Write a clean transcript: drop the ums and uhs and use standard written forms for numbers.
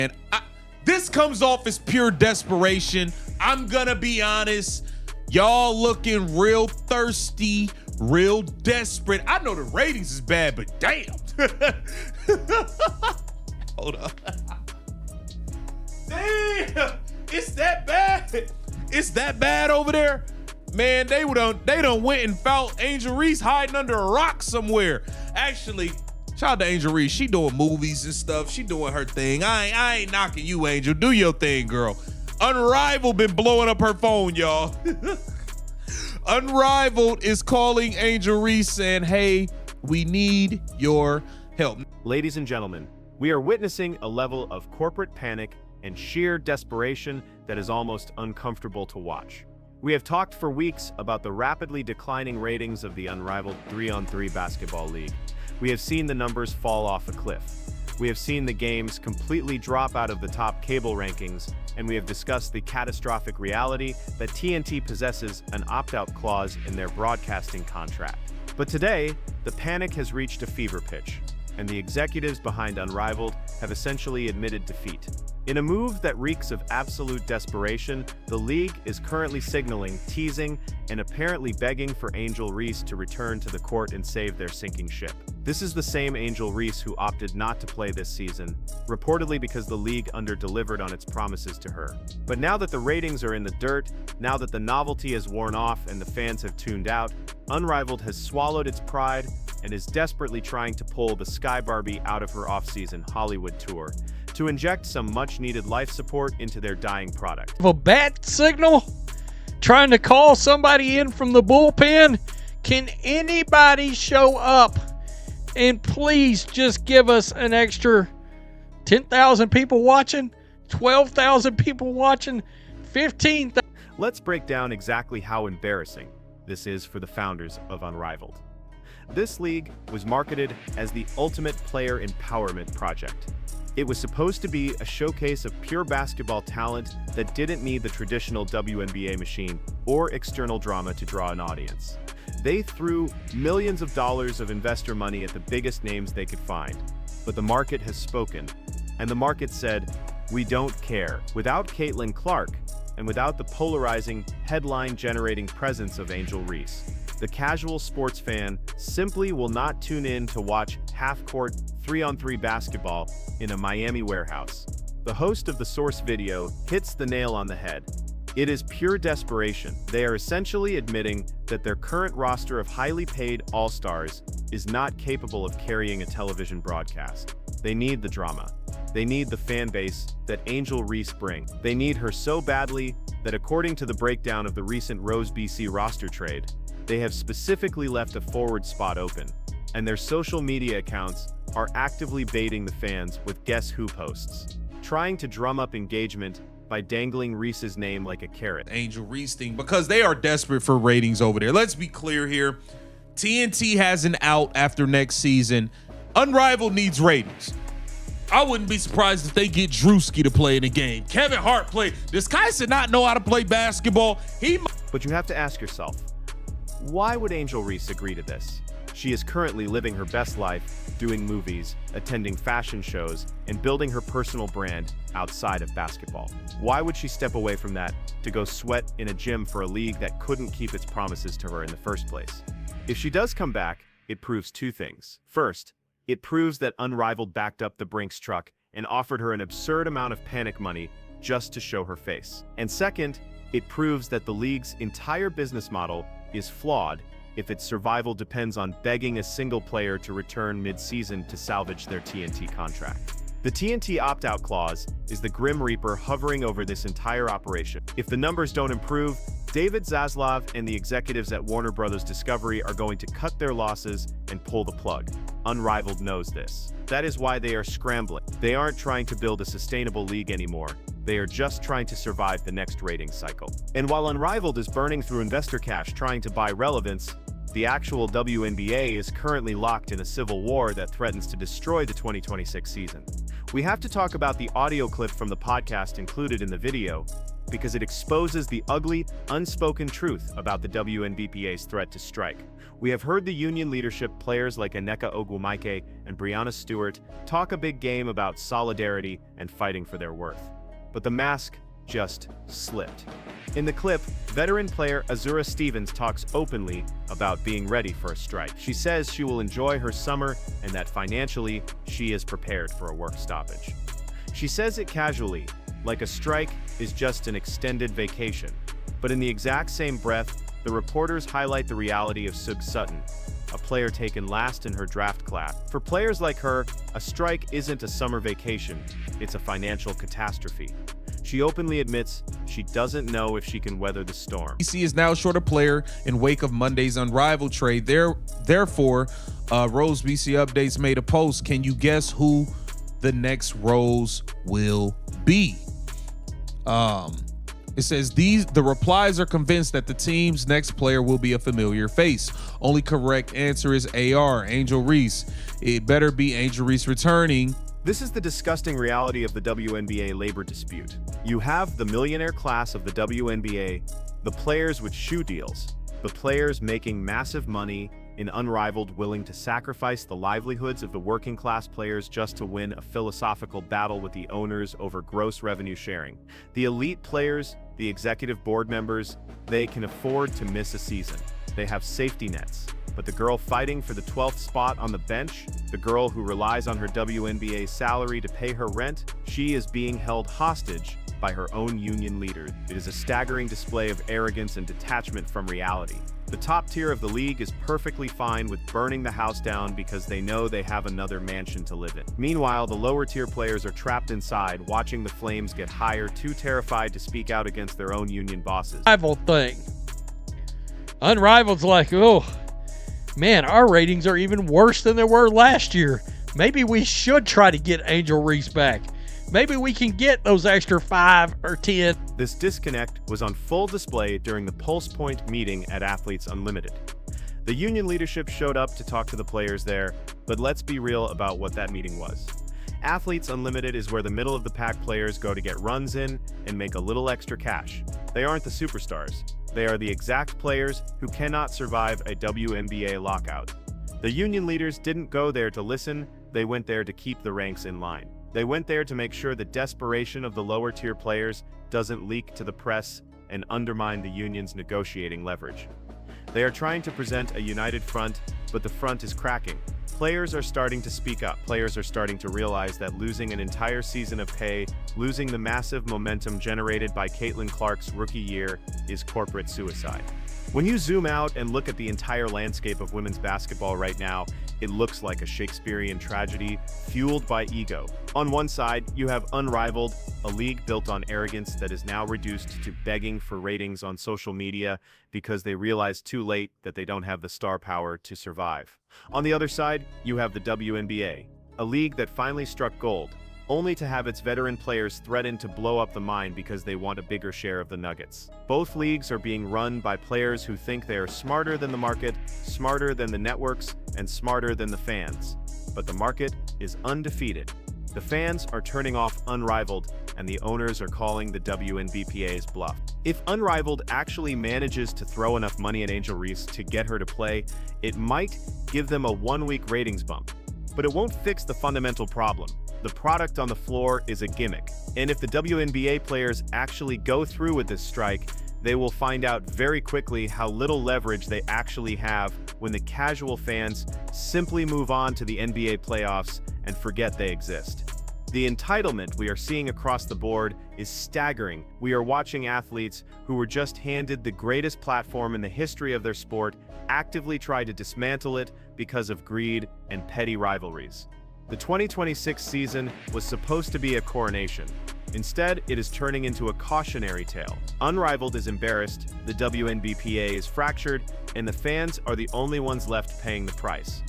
And this comes off as pure desperation. I'm gonna be honest. Y'all looking real thirsty, real desperate. I know the ratings is bad, but damn. Hold up. Damn, it's that bad. It's that bad over there. Man, they done went and found Angel Reese hiding under a rock somewhere. Actually, shout out to Angel Reese. She doing movies and stuff. She doing her thing. I ain't knocking you, Angel. Do your thing, girl. Unrivaled been blowing up her phone, y'all. Unrivaled is calling Angel Reese saying, hey, we need your help. Ladies and gentlemen, we are witnessing a level of corporate panic and sheer desperation that is almost uncomfortable to watch. We have talked for weeks about the rapidly declining ratings of the Unrivaled 3-on-3 basketball league. We have seen the numbers fall off a cliff. We have seen the games completely drop out of the top cable rankings, and we have discussed the catastrophic reality that TNT possesses an opt-out clause in their broadcasting contract. But today, the panic has reached a fever pitch, and the executives behind Unrivaled have essentially admitted defeat. In a move that reeks of absolute desperation, the league is currently signaling, teasing, and apparently begging for Angel Reese to return to the court and save their sinking ship. This is the same Angel Reese who opted not to play this season, reportedly because the league under-delivered on its promises to her. But now that the ratings are in the dirt, now that the novelty has worn off and the fans have tuned out, Unrivaled has swallowed its pride and is desperately trying to pull the Sky Barbie out of her off-season Hollywood tour to inject some much-needed life support into their dying product. A bat signal? Trying to call somebody in from the bullpen? Can anybody show up and please just give us an extra 10,000 people watching, 12,000 people watching, 15,000? Let's break down exactly how embarrassing this is for the founders of Unrivaled. This league was marketed as the ultimate player empowerment project. It was supposed to be a showcase of pure basketball talent that didn't need the traditional WNBA machine or external drama to draw an audience. They threw millions of dollars of investor money at the biggest names they could find. But the market has spoken, and the market said, we don't care. Without Caitlin Clark, and without the polarizing, headline-generating presence of Angel Reese, the casual sports fan simply will not tune in to watch half-court 3-on-3 basketball in a Miami warehouse. The host of the Source video hits the nail on the head. It is pure desperation. They are essentially admitting that their current roster of highly paid all-stars is not capable of carrying a television broadcast. They need the drama. They need the fan base that Angel Reese brings. They need her so badly that, according to the breakdown of the recent Rose BC roster trade, they have specifically left a forward spot open, and their social media accounts are actively baiting the fans with Guess Who posts, trying to drum up engagement by dangling Reese's name like a carrot. Angel Reese thing, because they are desperate for ratings over there. Let's be clear here. TNT has an out after next season. Unrivaled needs ratings. I wouldn't be surprised if they get Drewski to play in a game. Kevin Hart played. This guy should not know how to play basketball. But you have to ask yourself, why would Angel Reese agree to this? She is currently living her best life, doing movies, attending fashion shows, and building her personal brand outside of basketball. Why would she step away from that to go sweat in a gym for a league that couldn't keep its promises to her in the first place? If she does come back, it proves two things. First, it proves that Unrivaled backed up the Brinks truck and offered her an absurd amount of panic money just to show her face. And second, it proves that the league's entire business model is flawed if its survival depends on begging a single player to return mid-season to salvage their TNT contract. The TNT opt-out clause is the Grim Reaper hovering over this entire operation. If the numbers don't improve, David Zaslav and the executives at Warner Bros. Discovery are going to cut their losses and pull the plug. Unrivaled knows this. That is why they are scrambling. They aren't trying to build a sustainable league anymore. They are just trying to survive the next ratings cycle. And while Unrivaled is burning through investor cash trying to buy relevance, the actual WNBA is currently locked in a civil war that threatens to destroy the 2026 season. We have to talk about the audio clip from the podcast included in the video, because it exposes the ugly, unspoken truth about the WNBPA's threat to strike. We have heard the union leadership, players like Nneka Ogwumike and Breonna Stewart, talk a big game about solidarity and fighting for their worth. But the mask just slipped. In the clip, veteran player Azura Stevens talks openly about being ready for a strike. She says she will enjoy her summer and that financially, she is prepared for a work stoppage. She says it casually, like a strike is just an extended vacation. But in the exact same breath, the reporters highlight the reality of Sug Sutton, a player taken last in her draft class. For players like her, a strike isn't a summer vacation, it's a financial catastrophe. She openly admits she doesn't know if she can weather the storm. BC is now short a player in wake of Monday's Unrivaled trade. Therefore, Rose BC Updates made a post. Can you guess who the next Rose will be? It says the replies are convinced that the team's next player will be a familiar face. Only correct answer is AR, Angel Reese. It better be Angel Reese returning. This is the disgusting reality of the WNBA labor dispute. You have the millionaire class of the WNBA, the players with shoe deals, the players making massive money in Unrivaled, willing to sacrifice the livelihoods of the working class players just to win a philosophical battle with the owners over gross revenue sharing. The elite players, the executive board members, they can afford to miss a season. They have safety nets. But the girl fighting for the 12th spot on the bench, the girl who relies on her WNBA salary to pay her rent, she is being held hostage by her own union leader. It is a staggering display of arrogance and detachment from reality. The top tier of the league is perfectly fine with burning the house down because they know they have another mansion to live in. Meanwhile, the lower tier players are trapped inside, watching the flames get higher, too terrified to speak out against their own union bosses. Unrivaled thing. Unrivaled's like, oh, man, our ratings are even worse than they were last year. Maybe we should try to get Angel Reese back. Maybe we can get those extra 5 or 10. This disconnect was on full display during the Pulse Point meeting at Athletes Unlimited. The union leadership showed up to talk to the players there, but let's be real about what that meeting was. Athletes Unlimited is where the middle-of-the-pack players go to get runs in and make a little extra cash. They aren't the superstars. They are the exact players who cannot survive a WNBA lockout. The union leaders didn't go there to listen, they went there to keep the ranks in line. They went there to make sure the desperation of the lower-tier players doesn't leak to the press and undermine the union's negotiating leverage. They are trying to present a united front, but the front is cracking. Players are starting to speak up. Players are starting to realize that losing an entire season of pay, losing the massive momentum generated by Caitlin Clark's rookie year, is corporate suicide. When you zoom out and look at the entire landscape of women's basketball right now, it looks like a Shakespearean tragedy fueled by ego. On one side, you have Unrivaled, a league built on arrogance that is now reduced to begging for ratings on social media because they realize too late that they don't have the star power to survive. On the other side, you have the WNBA, a league that finally struck gold, only to have its veteran players threaten to blow up the mine because they want a bigger share of the nuggets. Both leagues are being run by players who think they are smarter than the market, smarter than the networks, and smarter than the fans. But the market is undefeated. The fans are turning off Unrivaled, and the owners are calling the WNBPA's bluff. If Unrivaled actually manages to throw enough money at Angel Reese to get her to play, it might give them a one-week ratings bump. But it won't fix the fundamental problem. The product on the floor is a gimmick. And if the WNBA players actually go through with this strike, they will find out very quickly how little leverage they actually have when the casual fans simply move on to the NBA playoffs and forget they exist. The entitlement we are seeing across the board is staggering. We are watching athletes who were just handed the greatest platform in the history of their sport actively try to dismantle it because of greed and petty rivalries. The 2026 season was supposed to be a coronation. Instead, it is turning into a cautionary tale. Unrivaled is embarrassed, the WNBPA is fractured, and the fans are the only ones left paying the price.